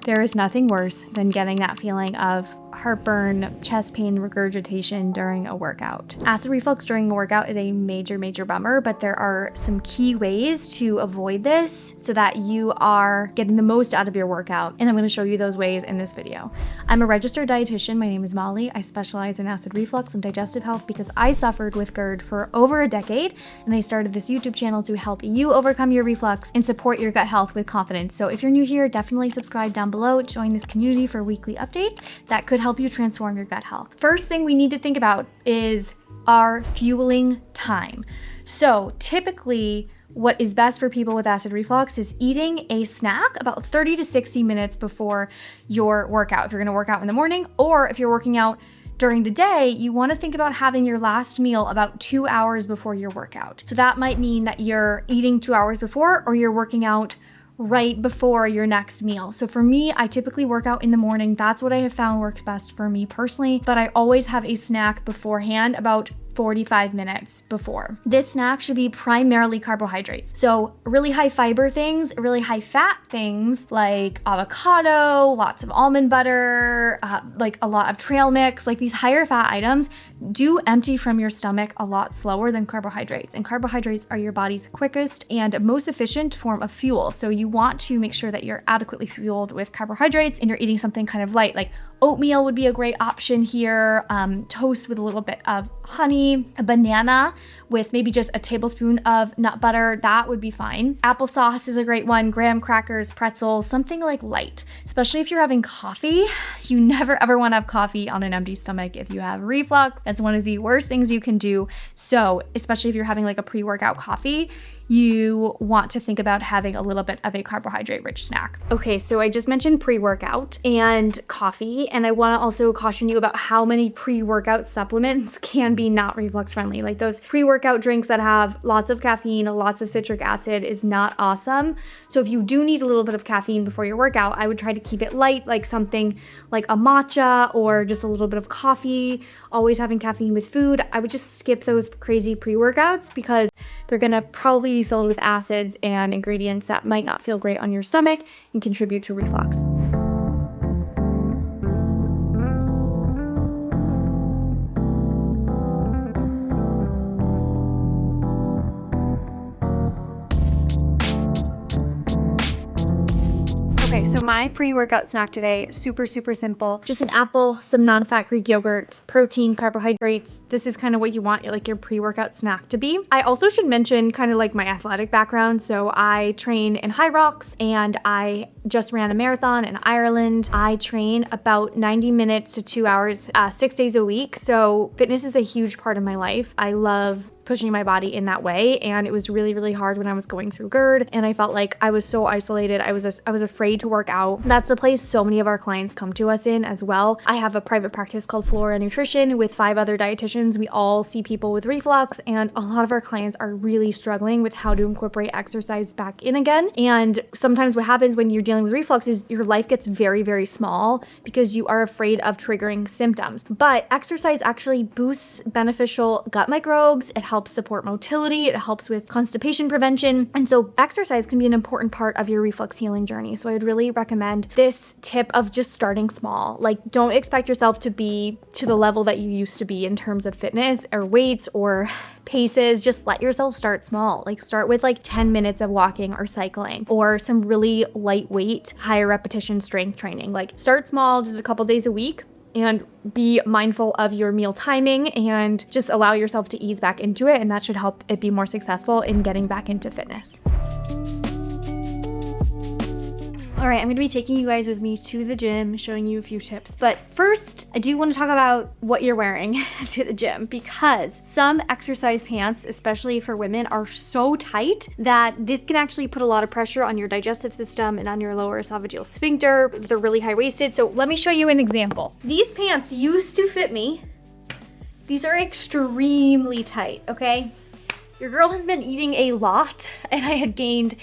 There is nothing worse than getting that feeling of heartburn, chest pain, regurgitation during a workout. Acid reflux during a workout is a major bummer, but there are some key ways to avoid this so that you are getting the most out of your workout. And I'm going to show you those ways in this video. I'm a registered dietitian. My name is Molly. I specialize in acid reflux and digestive health because I suffered with GERD for over a decade, and I started this YouTube channel to help you overcome your reflux and support your gut health with confidence. So if you're new here, definitely subscribe down below, join this community for weekly updates that could help you transform your gut health. First thing we need to think about is our fueling time. So typically, what is best for people with acid reflux is eating a snack about 30 to 60 minutes before your workout. If you're gonna work out in the morning, or if you're working out during the day, you wanna think about having your last meal about 2 hours before your workout. So that might mean that you're eating 2 hours before, or you're working out right before your next meal. So for me, I typically work out in the morning. That's what I have found works best for me personally, but I always have a snack beforehand about 45 minutes before. This snack should be primarily carbohydrates. So really high fiber things, really high fat things like avocado, lots of almond butter, like a lot of trail mix, like these higher fat items do empty from your stomach a lot slower than carbohydrates. And carbohydrates are your body's quickest and most efficient form of fuel. So you want to make sure that you're adequately fueled with carbohydrates and you're eating something kind of light, like oatmeal would be a great option here, toast with a little bit of honey, a banana with maybe just a tablespoon of nut butter, that would be fine. Applesauce is a great one, graham crackers, pretzels, something like light. Especially if you're having coffee, you never ever want to have coffee on an empty stomach if you have reflux. That's one of the worst things you can do. So especially if you're having like a pre-workout coffee, you want to think about having a little bit of a carbohydrate-rich snack. Okay, so I just mentioned pre-workout and coffee, and I want to also caution you about how many pre-workout supplements can be not reflux-friendly. Like those pre-workout drinks that have lots of caffeine, lots of citric acid is not awesome. So if you do need a little bit of caffeine before your workout, I would try to keep it light, like something like a matcha or just a little bit of coffee, always having caffeine with food. I would just skip those crazy pre-workouts because they're gonna probably be filled with acids and ingredients that might not feel great on your stomach and contribute to reflux. Okay, so my pre-workout snack today, super simple. Just an apple, some non-fat Greek yogurt, protein, carbohydrates. This is kind of what you want like your pre-workout snack to be. I also should mention kind of like my athletic background. So I train in high rocks and I just ran a marathon in Ireland. I train about 90 minutes to 2 hours, 6 days a week. So fitness is a huge part of my life. I love pushing my body in that way, and it was really hard when I was going through GERD, and I felt like I was so isolated. I was afraid to work out. That's the place so many of our clients come to us in as well. I have a private practice called Flora Nutrition with 5 other dietitians. We all see people with reflux, and a lot of our clients are really struggling with how to incorporate exercise back in again. And sometimes what happens when you're dealing with reflux is your life gets very small because you are afraid of triggering symptoms. But exercise actually boosts beneficial gut microbes. It helps support motility, it helps with constipation prevention, and so exercise can be an important part of your reflux healing journey. So I would really recommend this tip of just starting small. Like, don't expect yourself to be to the level that you used to be in terms of fitness or weights or paces. Just let yourself start small. Like start with like 10 minutes of walking or cycling or some really lightweight, higher repetition strength training. Like start small, just a couple days a week, and be mindful of your meal timing and just allow yourself to ease back into it, and that should help it be more successful in getting back into fitness. All right, I'm gonna be taking you guys with me to the gym, showing you a few tips. But first, I do wanna talk about what you're wearing to the gym, because some exercise pants, especially for women, are so tight that this can actually put a lot of pressure on your digestive system and on your lower esophageal sphincter. They're really high-waisted. So let me show you an example. These pants used to fit me. These are extremely tight, okay? Your girl has been eating a lot, and I had gained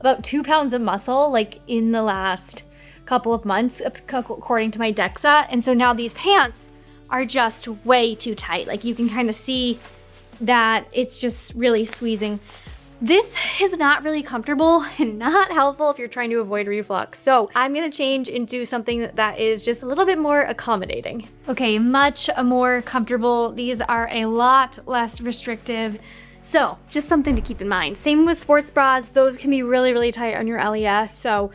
about 2 pounds of muscle like in the last couple of months according to my DEXA, and so now these pants are just way too tight. Like you can kind of see that it's just really squeezing This is not really comfortable and not helpful if you're trying to avoid reflux. So I'm gonna change into something that is just a little bit more accommodating. Okay, much more comfortable. These are a lot less restrictive. So just something to keep in mind. Same with sports bras. Those can be really, really tight on your LES. So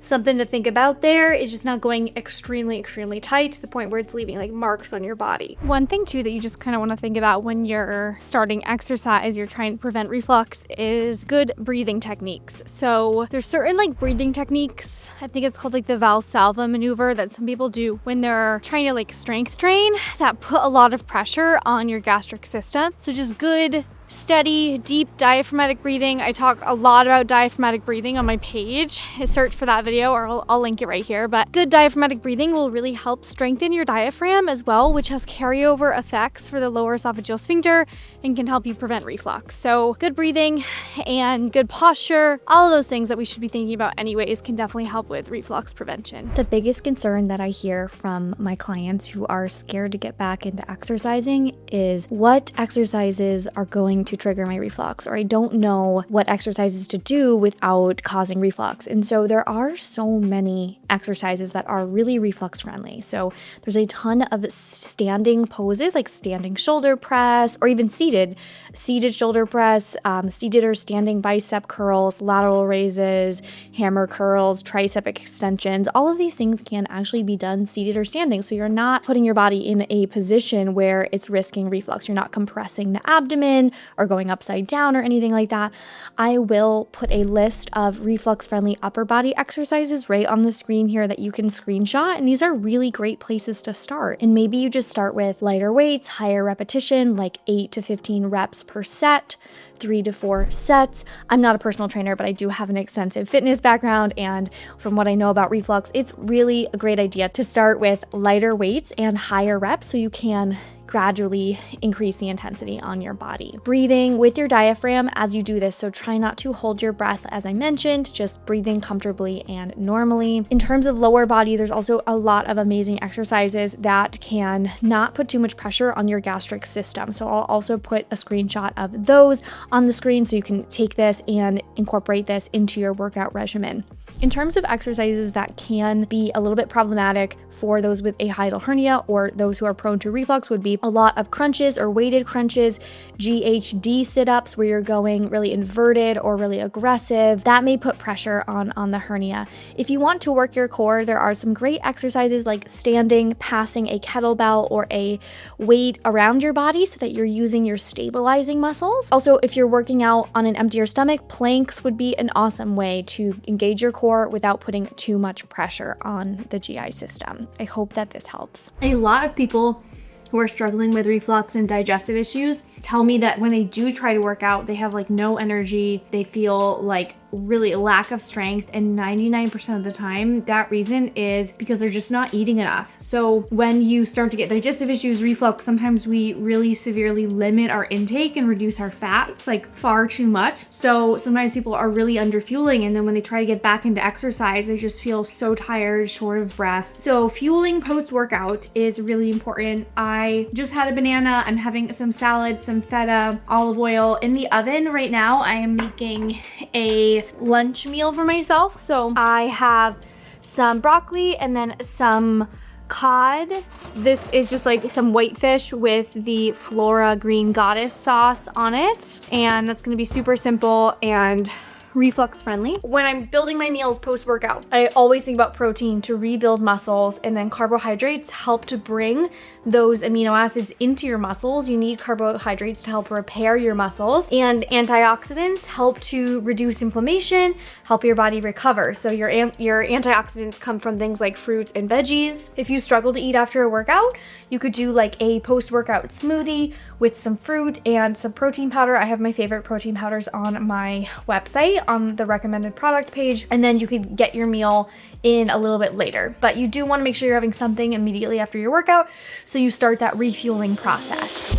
something to think about there is just not going extremely, extremely tight to the point where it's leaving like marks on your body. One thing too that you just kind of want to think about when you're starting exercise, you're trying to prevent reflux, is good breathing techniques. So there's certain like breathing techniques, I think it's called like the Valsalva maneuver, that some people do when they're trying to like strength train, that put a lot of pressure on your gastric system. So just good, steady, deep diaphragmatic breathing. I talk a lot about diaphragmatic breathing on my page. Search for that video, or I'll link it right here. But good diaphragmatic breathing will really help strengthen your diaphragm as well, which has carryover effects for the lower esophageal sphincter and can help you prevent reflux. So good breathing and good posture, all of those things that we should be thinking about anyways, can definitely help with reflux prevention. The biggest concern that I hear from my clients who are scared to get back into exercising is what exercises are going to trigger my reflux, or I don't know what exercises to do without causing reflux. And so there are so many exercises that are really reflux friendly. So there's a ton of standing poses, like standing shoulder press, or even seated shoulder press, seated or standing bicep curls, lateral raises, hammer curls, tricep extensions. All of these things can actually be done seated or standing. So you're not putting your body in a position where it's risking reflux. You're not compressing the abdomen or going upside down or anything like that. I will put a list of reflux-friendly upper body exercises right on the screen here that you can screenshot, and these are really great places to start. And maybe you just start with lighter weights, higher repetition, like 8 to 15 reps per set, 3 to 4 sets. I'm not a personal trainer, but I do have an extensive fitness background, and from what I know about reflux, it's really a great idea to start with lighter weights and higher reps so you can gradually increase the intensity on your body. Breathing with your diaphragm as you do this, so try not to hold your breath as I mentioned, just breathing comfortably and normally. In terms of lower body, there's also a lot of amazing exercises that can not put too much pressure on your gastric system. So I'll also put a screenshot of those on the screen so you can take this and incorporate this into your workout regimen. In terms of exercises that can be a little bit problematic for those with a hiatal hernia or those who are prone to reflux would be a lot of crunches or weighted crunches, GHD sit-ups where you're going really inverted or really aggressive. That may put pressure on the hernia. If you want to work your core, there are some great exercises like standing, passing a kettlebell or a weight around your body so that you're using your stabilizing muscles. Also, if you're working out on an emptier stomach, planks would be an awesome way to engage your core without putting too much pressure on the GI system. I hope that this helps. A lot of people who are struggling with reflux and digestive issues tell me that when they do try to work out, they have like no energy. They feel like really a lack of strength, and 99% of the time that reason is because they're just not eating enough. So when you start to get digestive issues, reflux, sometimes we really severely limit our intake and reduce our fats like far too much. So sometimes people are really under fueling, and then when they try to get back into exercise, they just feel so tired, short of breath. So fueling post-workout is really important. I just had a banana. I'm having some salad, some feta, olive oil in the oven right now. I am making a lunch meal for myself. So I have some broccoli and then some cod. This is just like some white fish with the Flora Green Goddess sauce on it. And that's gonna be super simple and reflux friendly. When I'm building my meals post-workout, I always think about protein to rebuild muscles, and then carbohydrates help to bring those amino acids into your muscles. You need carbohydrates to help repair your muscles, and antioxidants help to reduce inflammation, help your body recover. So your antioxidants come from things like fruits and veggies. If you struggle to eat after a workout, you could do like a post-workout smoothie with some fruit and some protein powder. I have my favorite protein powders on my website on the recommended product page, and then you could get your meal in a little bit later. But you do want to make sure you're having something immediately after your workout so you start that refueling process.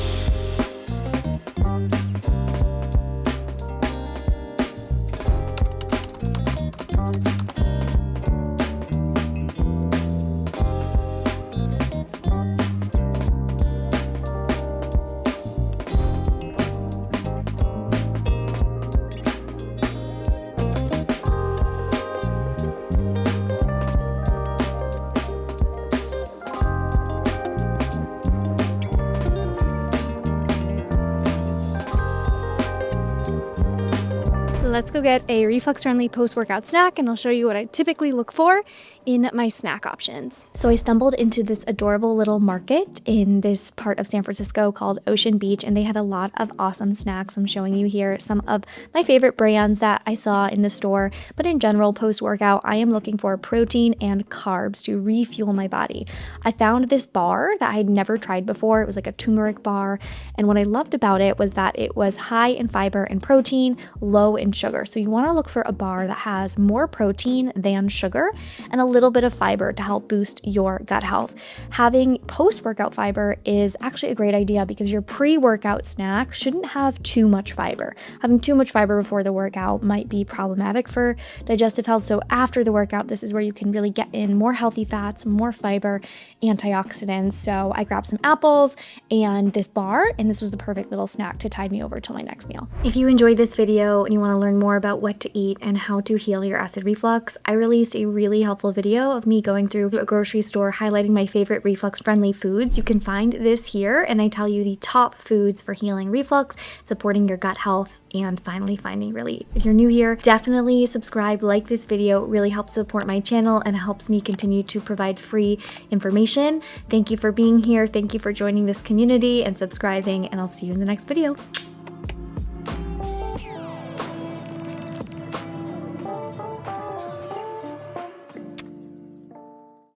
let's go get a reflux-friendly post-workout snack, and I'll show you what I typically look for in my snack options. So I stumbled into this adorable little market in this part of San Francisco called Ocean Beach, and they had a lot of awesome snacks. I'm showing you here some of my favorite brands that I saw in the store, but in general, post-workout, I am looking for protein and carbs to refuel my body. I found this bar that I had never tried before. It was like a turmeric bar, and what I loved about it was that it was high in fiber and protein, low in sugar. So you want to look for a bar that has more protein than sugar and a little bit of fiber to help boost your gut health. Having post-workout fiber is actually a great idea because your pre-workout snack shouldn't have too much fiber. Having too much fiber before the workout might be problematic for digestive health. So after the workout, this is where you can really get in more healthy fats, more fiber, antioxidants. So I grabbed some apples and this bar, and this was the perfect little snack to tide me over till my next meal. If you enjoyed this video and you want to learn more about what to eat and how to heal your acid reflux, I released a really helpful video of me going through a grocery store highlighting my favorite reflux-friendly foods. You can find this here, and I tell you the top foods for healing reflux, supporting your gut health, and finally finding relief. If you're new here, definitely subscribe, like this video. It really helps support my channel and helps me continue to provide free information. Thank you for being here. Thank you for joining this community and subscribing, and I'll see you in the next video.